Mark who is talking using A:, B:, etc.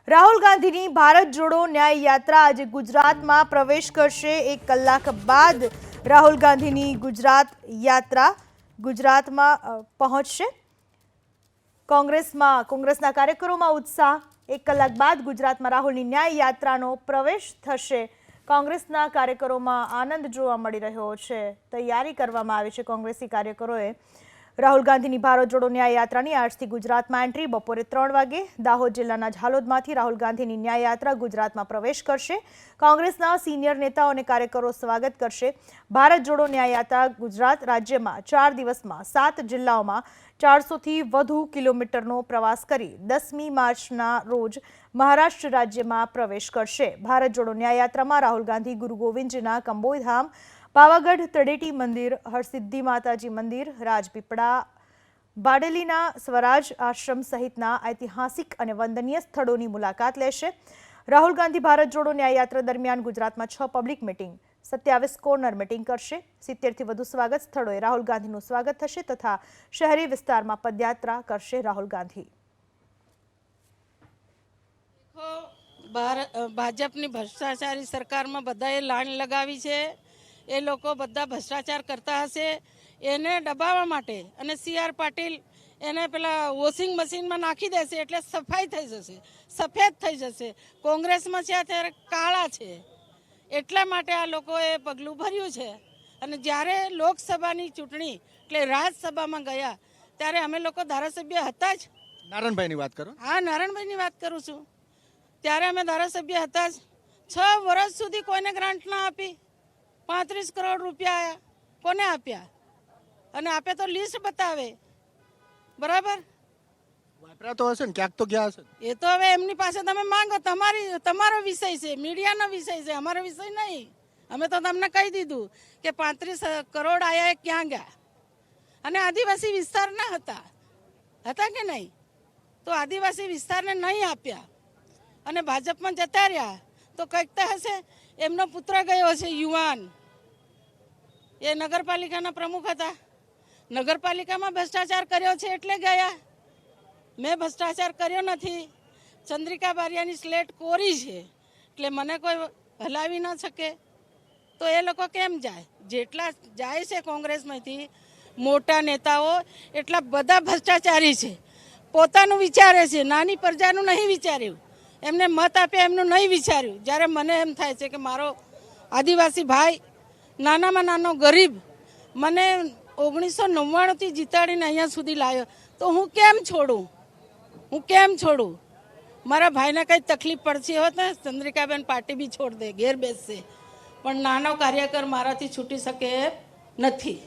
A: રાહુલ ગાંધીની ભારત જોડો ન્યાય યાત્રા આજે ગુજરાતમાં પ્રવેશ કરશે। 1 કલાક બાદ રાહુલ ગાંધીની ગુજરાત યાત્રા ગુજરાતમાં પહોંચશે। કોંગ્રેસના કાર્યકરોમાં ઉત્સાહ। 1 કલાક બાદ ગુજરાતમાં રાહુલની ન્યાય યાત્રાનો પ્રવેશ થશે। કોંગ્રેસના કાર્યકરોમાં આનંદ જોવા મળી રહ્યો છે। તૈયારી કરવામાં આવી છે કોંગ્રેસી કાર્યકરોએ। રાહુલ ગાંધીની ભારત જોડો ન્યાય યાત્રાની આજથી ગુજરાતમાં એન્ટ્રી। બપોરે 3 વાગે દાહોદ જિલ્લાના ઝાલોદમાંથી રાહુલ ગાંધીની ન્યાય યાત્રા ગુજરાતમાં પ્રવેશ કરશે। કોંગ્રેસના સિનિયર નેતાઓ અને કાર્યકરો સ્વાગત કરશે। ભારત જોડો ન્યાય યાત્રા ગુજરાત રાજ્યમાં 4 દિવસમાં 7 જિલ્લાઓમાં 400થી વધુ કિલોમીટરનો પ્રવાસ કરી 10મી માર્ચના રોજ મહારાષ્ટ્ર રાજ્યમાં પ્રવેશ કરશે। ભારત જોડો ન્યાય યાત્રામાં રાહુલ ગાંધી ગુરુ ગોવિંદજીના કંબોઈધામ, પાવાગઢ તળેટી મંદિર, હરસિદ્ધિ માતાજી મંદિર, રાજપીપળા, બારડોલીના સ્વરાજ આશ્રમ સહિતના ઐતિહાસિક અને વંદનીય સ્થળોની મુલાકાત લેશે। રાહુલ ગાંધી ભારત જોડો ન્યાય યાત્રા દરમિયાન ગુજરાતમાં 6 પબ્લિક મિટિંગ, 27 કોર્નર મિટિંગ કરશે। 70થી વધુ સ્વાગત સ્થળોએ રાહુલ ગાંધીનું સ્વાગત થશે તથા શહેરી વિસ્તારમાં પદયાત્રા કરશે રાહુલ ગાંધી।
B: ભાજપની ભ્રષ્ટાચારી સરકારમાં બધાએ લાઈન લગાવી છે। એ લોકો બધા ભ્રષ્ટાચાર કરતા હશે એને દબાવવા માટે અને CR પાટીલ એને પેલા વોશિંગ મશીનમાં નાખી દેશે એટલે સફાઈ થઈ જશે, સફેદ થઈ જશે। કોંગ્રેસમાં છે ત્યારે કાળા છે, એટલા માટે આ લોકોએ પગલું ભર્યું છે। અને જ્યારે લોકસભાની ચૂંટણી એટલે રાજ્યસભામાં ગયા ત્યારે અમે લોકો ધારાસભ્ય હતા જ।
C: નારણભાઈની વાત કરો।
B: હા, નારણભાઈની વાત કરું છું। ત્યારે અમે ધારાસભ્ય હતા જ। 6 વર્ષ સુધી કોઈને ગ્રાન્ટ ના આપી। 35 કરોડ રૂપિયા આયા, કોને આપ્યા? અને આપે તો લિસ્ટ બતાવે, બરાબર?
C: વાપરા તો હશે ને, ક્યાંક તો ગયા હશે।
B: એ તો હવે એમની પાસે તમે માંગો, તમારો વિષય છે, મીડિયાનો વિષય છે, અમારો વિષય નહીં। અમે તો તમને કહી દીધું કે 35 કરોડ આયા એ ક્યાં ગયા? અને આદિવાસી વિસ્તારના હતા કે નહીં? તો આદિવાસી વિસ્તારને નહીં આપ્યા અને ભાજપમાં જતા રહ્યા તો કંઈક તો હશે। એમનો પુત્ર ગયો છે યુવાન, એ નગરપાલિકાના પ્રમુખ હતા, નગરપાલિકામાં ભ્રષ્ટાચાર કર્યો છે એટલે ગયા। મેં ભ્રષ્ટાચાર કર્યો નથી। ચંદ્રિકા બારિયાની સ્લેટ કોરી છે એટલે મને કોઈ હલાવી ન શકે। તો એ લોકો કેમ જાય? જેટલા જાય છે કોંગ્રેસમાંથી મોટા નેતાઓ એટલા બધા ભ્રષ્ટાચારી છે। પોતાનું વિચારે છે, નાની પ્રજાનું નહીં વિચાર્યું। એમને મત આપે એમનું નહીં વિચાર્યું। જ્યારે મને એમ થાય છે કે મારો આદિવાસી ભાઈ નાનામાં નાનો ગરીબ મને 1999થી જીતાડીને અહીંયા સુધી લાવ્યો તો હું કેમ છોડું? મારા ભાઈને કંઈ તકલીફ પડતી હોત ને ચંદ્રિકાબેન પાર્ટી બી છોડ દે, ઘેર બેસશે, પણ નાનો કાર્યકર મારાથી છૂટી શકે નથી।